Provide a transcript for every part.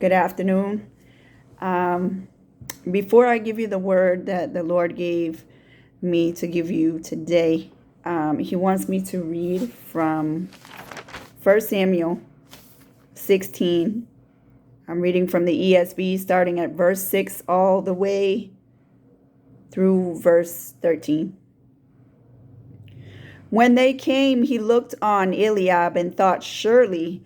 Good afternoon. Before I give you the word that the Lord gave me to give you today, He wants me to read from 1 Samuel 16. I'm reading from the ESV, starting at verse 6 all the way through verse 13. When they came, he looked on Eliab and thought, surely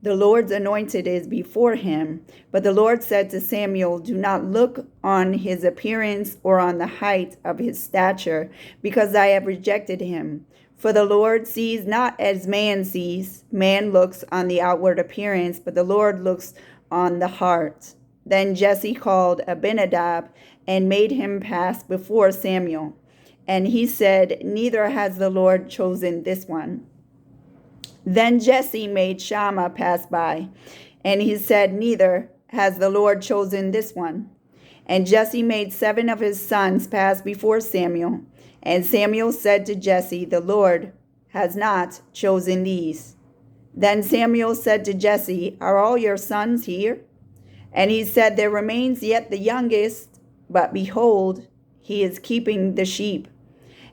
the Lord's anointed is before him. But the Lord said to Samuel, do not look on his appearance or on the height of his stature, because I have rejected him. For the Lord sees not as man sees. Man looks on the outward appearance, but the Lord looks on the heart. Then Jesse called Abinadab and made him pass before Samuel. And he said, neither has the Lord chosen this one. Then Jesse made Shammah pass by, and he said, neither has the Lord chosen this one. And Jesse made 7 of his sons pass before Samuel. And Samuel said to Jesse, the Lord has not chosen these. Then Samuel said to Jesse, are all your sons here? And he said, there remains yet the youngest, but behold, he is keeping the sheep.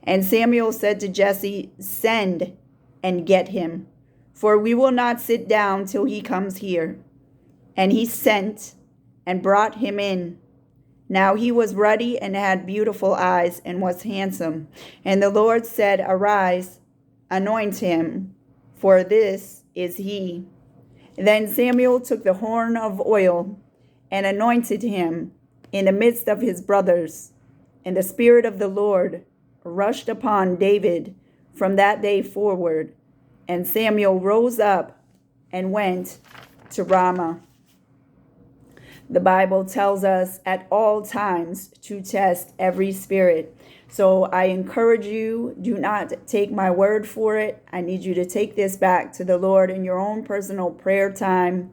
And Samuel said to Jesse, send and get him, for we will not sit down till he comes here. And he sent and brought him in. Now he was ruddy and had beautiful eyes and was handsome. And the Lord said, arise, anoint him, for this is he. Then Samuel took the horn of oil and anointed him in the midst of his brothers. And the Spirit of the Lord rushed upon David from that day forward. And Samuel rose up and went to Ramah. The Bible tells us at all times to test every spirit. So I encourage you, do not take my word for it. I need you to take this back to the Lord in your own personal prayer time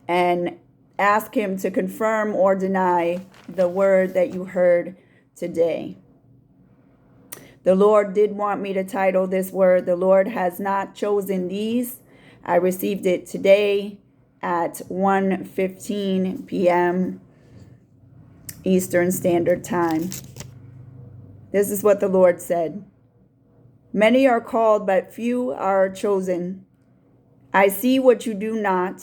and ask him to confirm or deny the word that you heard today. The Lord did want me to title this word, the Lord has not chosen these. I received it today at 1:15 p.m. Eastern Standard Time. This is what the Lord said. Many are called, but few are chosen. I see what you do not.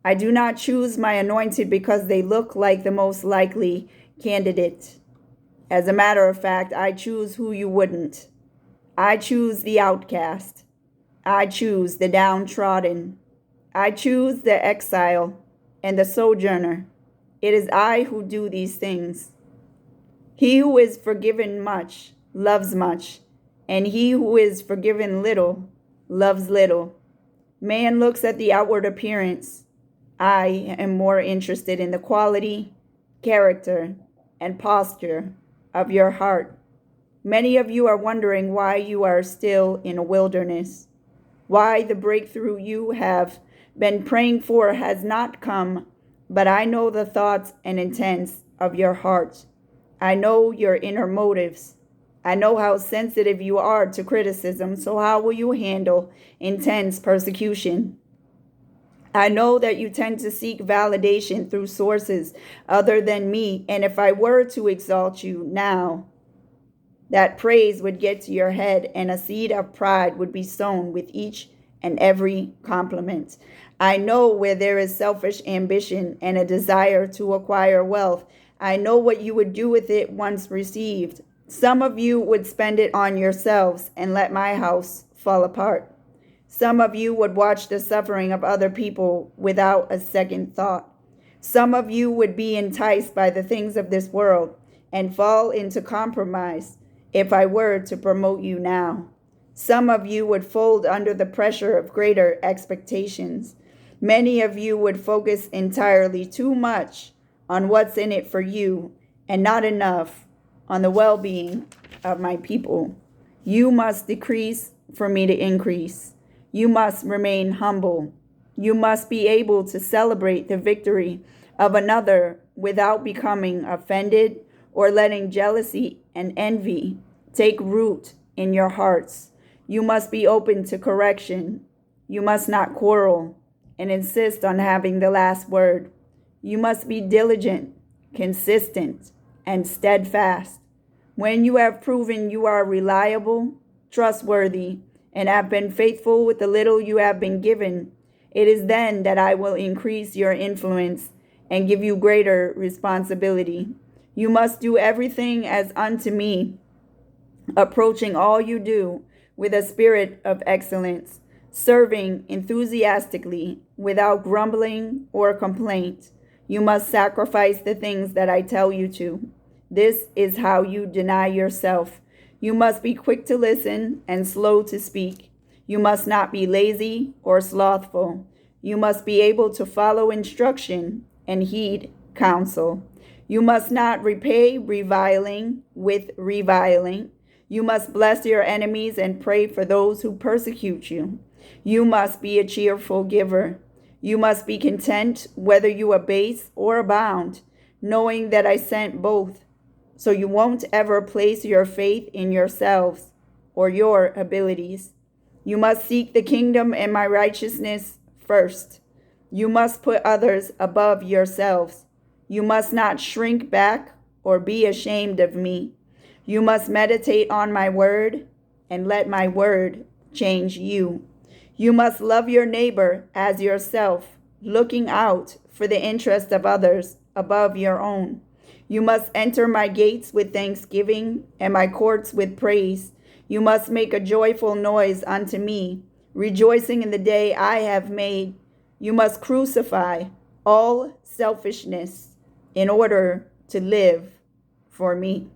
I do not choose my anointed because they look like the most likely candidate. As a matter of fact, I choose who you wouldn't. I choose the outcast. I choose the downtrodden. I choose the exile and the sojourner. It is I who do these things. He who is forgiven much loves much, and he who is forgiven little loves little. Man looks at the outward appearance. I am more interested in the quality, character, and posture of your heart. Many of you are wondering why you are still in a wilderness, why the breakthrough you have been praying for has not come, but I know the thoughts and intents of your heart. I know your inner motives. I know how sensitive you are to criticism, so how will you handle intense persecution? I know that you tend to seek validation through sources other than me, and if I were to exalt you now, that praise would get to your head and a seed of pride would be sown with each and every compliment. I know where there is selfish ambition and a desire to acquire wealth. I know what you would do with it once received. Some of you would spend it on yourselves and let my house fall apart. Some of you would watch the suffering of other people without a second thought. Some of you would be enticed by the things of this world and fall into compromise if I were to promote you now. Some of you would fold under the pressure of greater expectations. Many of you would focus entirely too much on what's in it for you and not enough on the well-being of my people. You must decrease for me to increase. You must remain humble. You must be able to celebrate the victory of another without becoming offended or letting jealousy and envy take root in your hearts. You must be open to correction. You must not quarrel and insist on having the last word. You must be diligent, consistent, and steadfast. When you have proven you are reliable, trustworthy, and have been faithful with the little you have been given, it is then that I will increase your influence and give you greater responsibility. You must do everything as unto me, approaching all you do with a spirit of excellence, serving enthusiastically without grumbling or complaint. You must sacrifice the things that I tell you to. This is how you deny yourself. You must be quick to listen and slow to speak. You must not be lazy or slothful. You must be able to follow instruction and heed counsel. You must not repay reviling with reviling. You must bless your enemies and pray for those who persecute you. You must be a cheerful giver. You must be content whether you abase or abound, knowing that I sent both. So you won't ever place your faith in yourselves or your abilities. You must seek the kingdom and my righteousness first. You must put others above yourselves. You must not shrink back or be ashamed of me. You must meditate on my word and let my word change you. You must love your neighbor as yourself, looking out for the interest of others above your own. You must enter my gates with thanksgiving and my courts with praise. You must make a joyful noise unto me, rejoicing in the day I have made. You must crucify all selfishness in order to live for me.